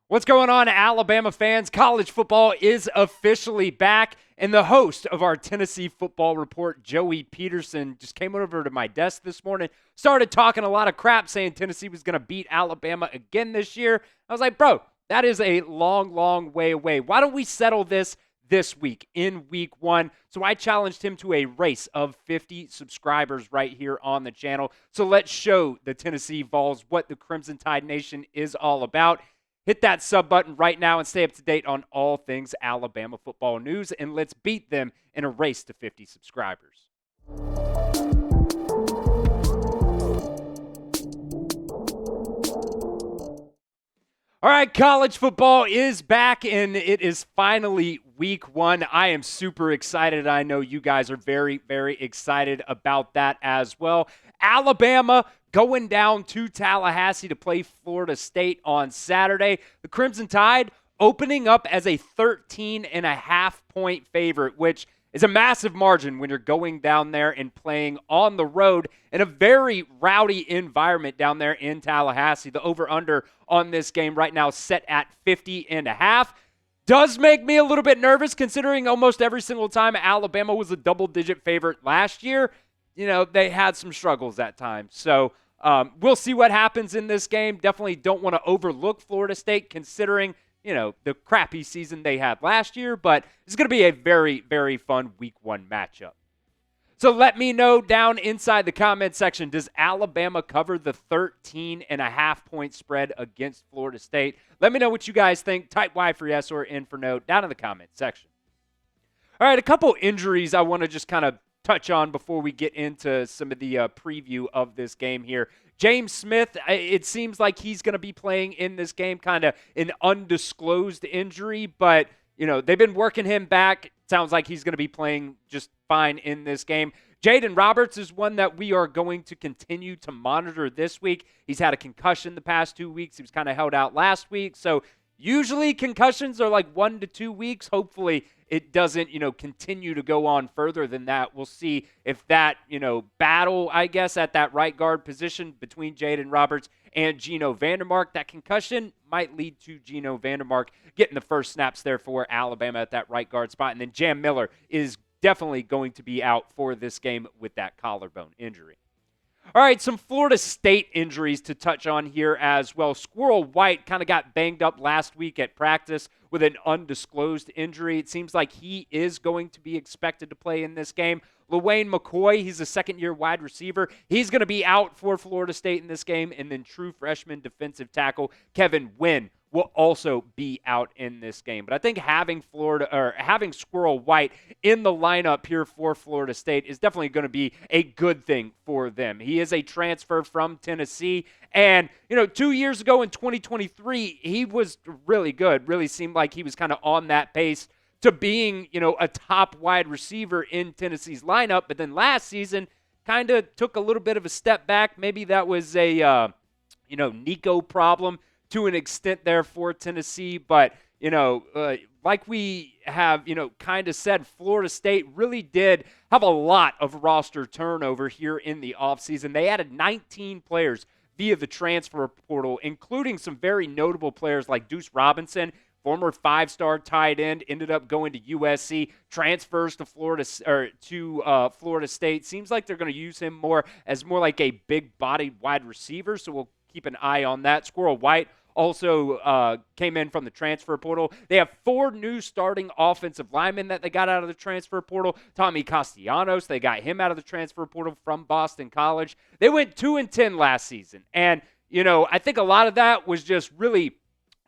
What's going on, Alabama fans? College football is officially back, and the host of our Tennessee Football Report, Joey Peterson, just came over to my desk this morning, started talking a lot of crap, saying Tennessee was going to beat Alabama again this year. I was like, bro, that is a long, long way away. Why don't we settle this week, in week one? So I challenged him to a race of 50 subscribers right here on the channel. So let's show the Tennessee Vols what the Crimson Tide Nation is all about. Hit that sub button right now and stay up to date on all things Alabama football news, and let's beat them in a race to 50 subscribers. All right, college football is back, and it is finally week one. I am super excited. I know you guys are very, very excited about that as well. Alabama going down to Tallahassee to play Florida State on Saturday. The Crimson Tide opening up as a 13.5-point favorite, which is a massive margin when you're going down there and playing on the road in a very rowdy environment down there in Tallahassee. The over-under on this game right now set at 50.5. Does make me a little bit nervous considering almost every single time Alabama was a double-digit favorite last year, they had some struggles at times. So we'll see what happens in this game. Definitely don't want to overlook Florida State considering, the crappy season they had last year. But it's going to be a very, very fun week one matchup. So let me know down inside the comment section, does Alabama cover the 13.5-point spread against Florida State? Let me know what you guys think. Type Y for yes or N for no down in the comment section. All right, a couple injuries I want to just kind of touch on before we get into some of the preview of this game here. James Smith, it seems like he's going to be playing in this game, kind of an undisclosed injury, but they've been working him back. Sounds like he's going to be playing just fine in this game. Jaeden Roberts is one that we are going to continue to monitor this week. He's had a concussion the past 2 weeks. He was kind of held out last week. So usually concussions are like 1 to 2 weeks. Hopefully it doesn't, continue to go on further than that. We'll see if that, battle, I guess, at that right guard position between Jaeden Roberts and Geno Vandermark, that concussion might lead to Geno Vandermark getting the first snaps there for Alabama at that right guard spot. And then Jam Miller is definitely going to be out for this game with that collarbone injury. All right, some Florida State injuries to touch on here as well. Squirrel White kind of got banged up last week at practice with an undisclosed injury. It seems like he is going to be expected to play in this game. LaWayne McCoy, he's a second-year wide receiver. He's going to be out for Florida State in this game. And then true freshman defensive tackle Kevin Wynn will also be out in this game. But I think having Squirrel White in the lineup here for Florida State is definitely going to be a good thing for them. He is a transfer from Tennessee. And, 2 years ago in 2023, he was really good. Really seemed like he was kind of on that pace to being, a top wide receiver in Tennessee's lineup. But then last season kind of took a little bit of a step back. Maybe that was a, Nico problem to an extent there for Tennessee. But, like we have, kind of said, Florida State really did have a lot of roster turnover here in the offseason. They added 19 players via the transfer portal, including some very notable players like Deuce Robinson, former 5-star tight end, ended up going to USC, transfers to Florida State. Seems like they're going to use him more like a big-bodied wide receiver, so we'll keep an eye on that. Squirrel White also came in from the transfer portal. They have 4 new starting offensive linemen that they got out of the transfer portal. Tommy Castellanos, they got him out of the transfer portal from Boston College. They went 2-10 last season. And, I think a lot of that was just really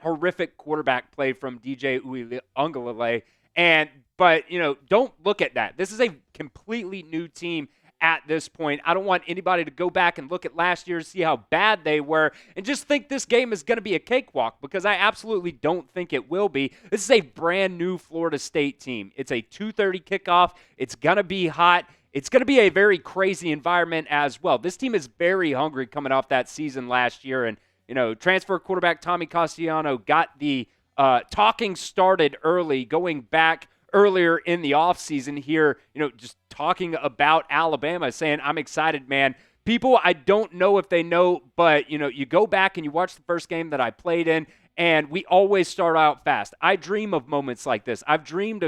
horrific quarterback play from DJ Uiagalelei. But don't look at that. This is a completely new team at this point. I don't want anybody to go back and look at last year to see how bad they were and just think this game is going to be a cakewalk, because I absolutely don't think it will be. This is a brand new Florida State team. It's a 2:30 kickoff. It's going to be hot. It's going to be a very crazy environment as well. This team is very hungry coming off that season last year. And, transfer quarterback Tommy Castellanos got the talking started early, going back earlier in the offseason here, just talking about Alabama, saying, I'm excited, man. People, I don't know if they know, but, you go back and you watch the first game that I played in, and we always start out fast. I dream of moments like this. I've dreamed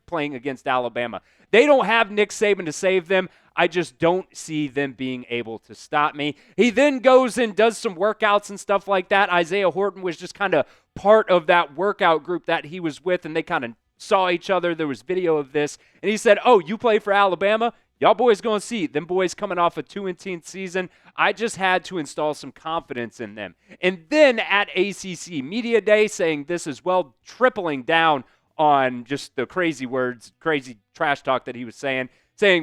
playing against Alabama. They don't have Nick Saban to save them. I just don't see them being able to stop me. He then goes and does some workouts and stuff like that. Isaiah Horton was just kind of part of that workout group that he was with, and they kind of saw each other. There was video of this, and he said, "Oh, you play for Alabama? Y'all boys going to see them boys coming off a 2-10 season." I just had to install some confidence in them. And then at ACC Media Day, saying this as well, tripling down on just the crazy words, crazy trash talk that he was saying,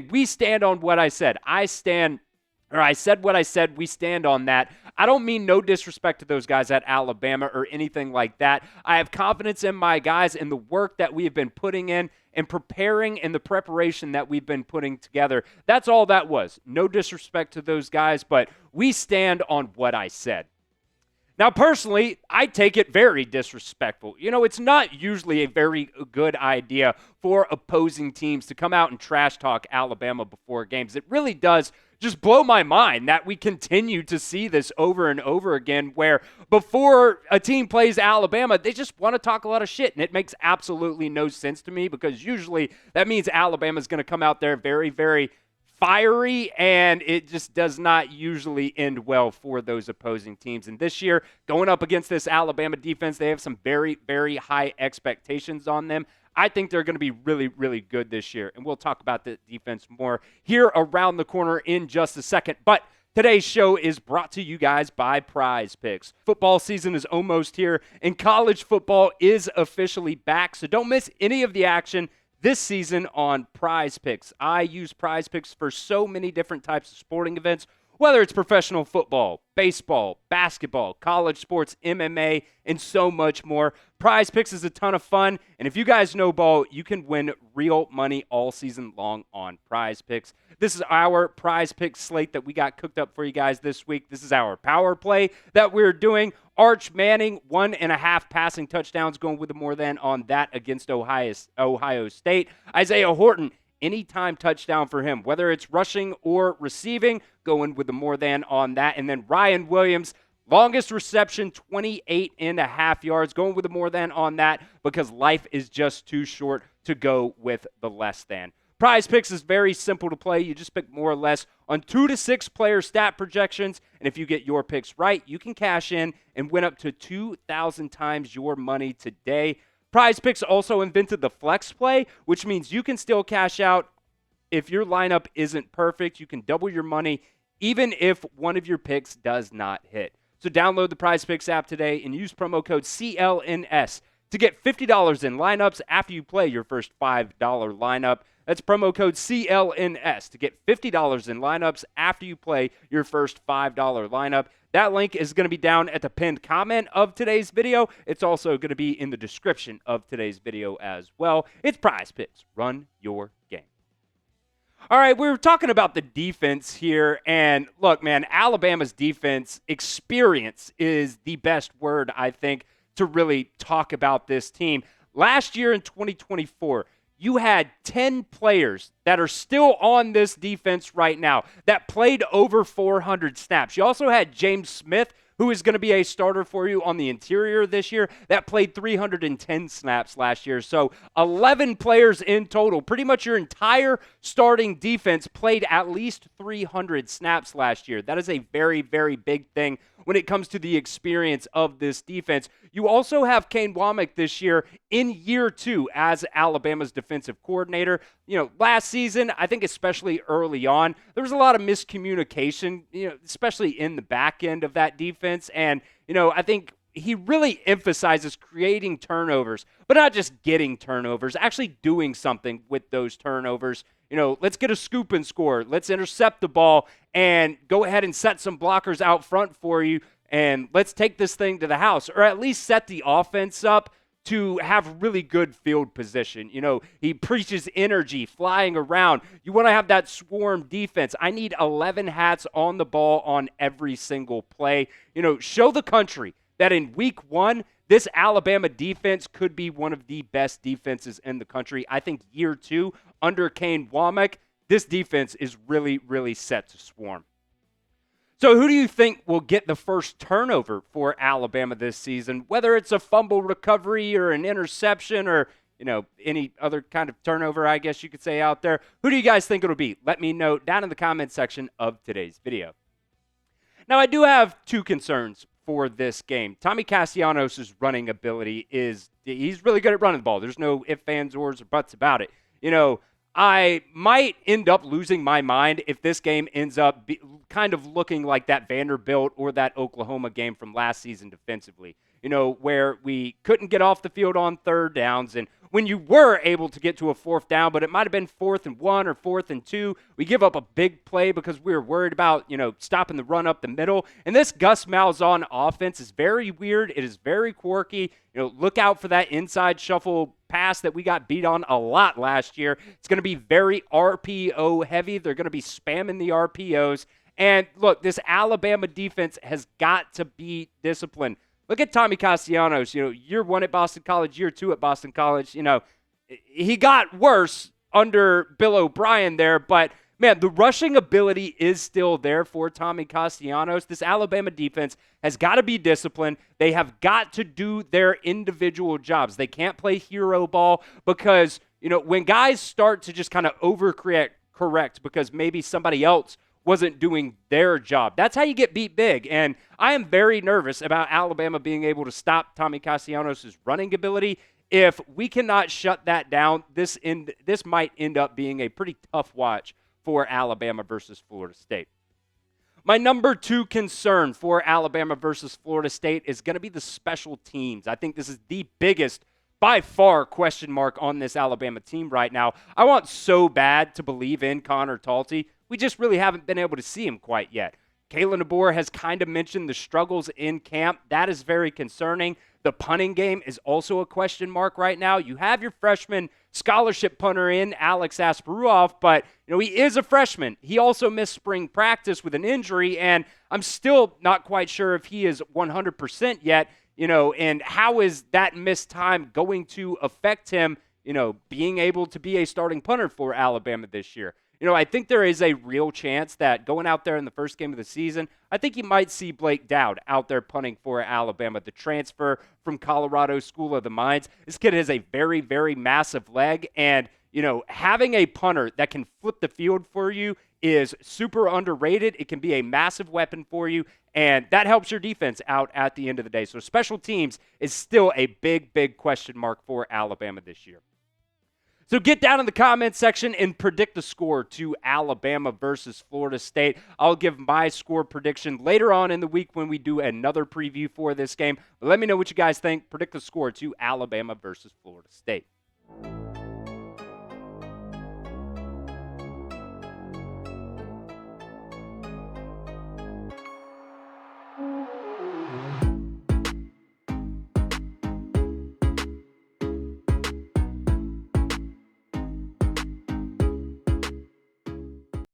we stand on what I said. I said what I said. We stand on that. I don't mean no disrespect to those guys at Alabama or anything like that. I have confidence in my guys and the work that we have been putting in and preparing and the preparation that we've been putting together. That's all that was. No disrespect to those guys, but we stand on what I said. Now, personally, I take it very disrespectful. It's not usually a very good idea for opposing teams to come out and trash talk Alabama before games. It really does just blow my mind that we continue to see this over and over again, where before a team plays Alabama, they just want to talk a lot of shit, and it makes absolutely no sense to me, because usually that means Alabama's going to come out there very, very fiery, and it just does not usually end well for those opposing teams. And this year, going up against this Alabama defense, they have some very, very high expectations on them. I think they're going to be really, really good this year, and we'll talk about the defense more here around the corner in just a second. But today's show is brought to you guys by Prize Picks. Football season is almost here, and college football is officially back, so don't miss any of the action this season on Prize Picks. I use Prize Picks for so many different types of sporting events, whether it's professional football, baseball, basketball, college sports, MMA, and so much more. Prize Picks is a ton of fun, and if you guys know ball, you can win real money all season long on Prize Picks. This is our Prize Picks slate that we got cooked up for you guys this week. This is our power play that we're doing. Arch Manning, 1.5 passing touchdowns, going with the more than on that against Ohio State. Isaiah Horton, anytime touchdown for him, whether it's rushing or receiving, going with the more than on that. And then Ryan Williams, longest reception, 28.5 yards, going with the more than on that, because life is just too short to go with the less than. Prize Picks is very simple to play. You just pick more or less on 2 to 6 player stat projections, and if you get your picks right, you can cash in and win up to 2,000 times your money today. Prize Picks also invented the flex play, which means you can still cash out if your lineup isn't perfect. You can double your money even if one of your picks does not hit. So download the Prize Picks app today and use promo code CLNS to get $50 in lineups after you play your first $5 lineup. That's promo code CLNS to get $50 in lineups after you play your first $5 lineup. That link is going to be down at the pinned comment of today's video. It's also going to be in the description of today's video as well. It's Prize Picks. Run your game. All right, we were talking about the defense here, and look, man, Alabama's defense experience is the best word, I think, to really talk about this team. Last year in 2024, you had 10 players that are still on this defense right now that played over 400 snaps. You also had James Smith, who is going to be a starter for you on the interior this year, that played 310 snaps last year. So 11 players in total. Pretty much your entire starting defense played at least 300 snaps last year. That is a very, very big thing when it comes to the experience of this defense. You also have Kane Wommack this year in year 2 as Alabama's defensive coordinator. Last season, I think especially early on, there was a lot of miscommunication, especially in the back end of that defense. And, I think he really emphasizes creating turnovers, but not just getting turnovers, actually doing something with those turnovers. Let's get a scoop and score. Let's intercept the ball and go ahead and set some blockers out front for you, and let's take this thing to the house, or at least set the offense up to have really good field position. He preaches energy, flying around. You want to have that swarm defense. I need 11 hats on the ball on every single play. Show the country that in week 1, this Alabama defense could be one of the best defenses in the country. I think year 2, under Kane Wommack, this defense is really, really set to swarm. So who do you think will get the first turnover for Alabama this season? Whether it's a fumble recovery or an interception or, any other kind of turnover, I guess you could say out there. Who do you guys think it'll be? Let me know down in the comment section of today's video. Now, I do have two concerns for this game. Tommy Castellanos' running ability he's really good at running the ball. There's no ifs, ands, ors, or buts about it. I might end up losing my mind if this game ends up kind of looking like that Vanderbilt or that Oklahoma game from last season defensively, where we couldn't get off the field on third downs. And when you were able to get to a fourth down, but it might have been 4th and 1 or 4th and 2, we give up a big play because we were worried about, stopping the run up the middle. And this Gus Malzahn offense is very weird. It is very quirky. Look out for that inside shuffle pass that we got beat on a lot last year. It's going to be very RPO heavy. They're going to be spamming the RPOs. And look, this Alabama defense has got to be disciplined. Look at Tommy Castellanos, year 1 at Boston College, year 2 at Boston College. He got worse under Bill O'Brien there, but man, the rushing ability is still there for Tommy Castellanos. This Alabama defense has got to be disciplined. They have got to do their individual jobs. They can't play hero ball because, when guys start to just kind of overcorrect because maybe somebody else wasn't doing their job, that's how you get beat big. And I am very nervous about Alabama being able to stop Tommy Castellanos' running ability. If we cannot shut that down, this might end up being a pretty tough watch for Alabama versus Florida State. My number 2 concern for Alabama versus Florida State is going to be the special teams. I think this is the biggest, by far, question mark on this Alabama team right now. I want so bad to believe in Connor Talty. We just really haven't been able to see him quite yet. Kalen DeBoer has kind of mentioned the struggles in camp. That is very concerning. The punting game is also a question mark right now. You have your freshman scholarship punter in, Alex Asparuoff, but he is a freshman. He also missed spring practice with an injury, and I'm still not quite sure if he is 100% yet, and how is that missed time going to affect him, being able to be a starting punter for Alabama this year. I think there is a real chance that going out there in the first game of the season, I think you might see Blake Dowd out there punting for Alabama, the transfer from Colorado School of the Mines. This kid has a very, very massive leg, and, having a punter that can flip the field for you is super underrated. It can be a massive weapon for you, and that helps your defense out at the end of the day. So special teams is still a big, big question mark for Alabama this year. So get down in the comments section and predict the score to Alabama versus Florida State. I'll give my score prediction later on in the week when we do another preview for this game. But let me know what you guys think. Predict the score to Alabama versus Florida State.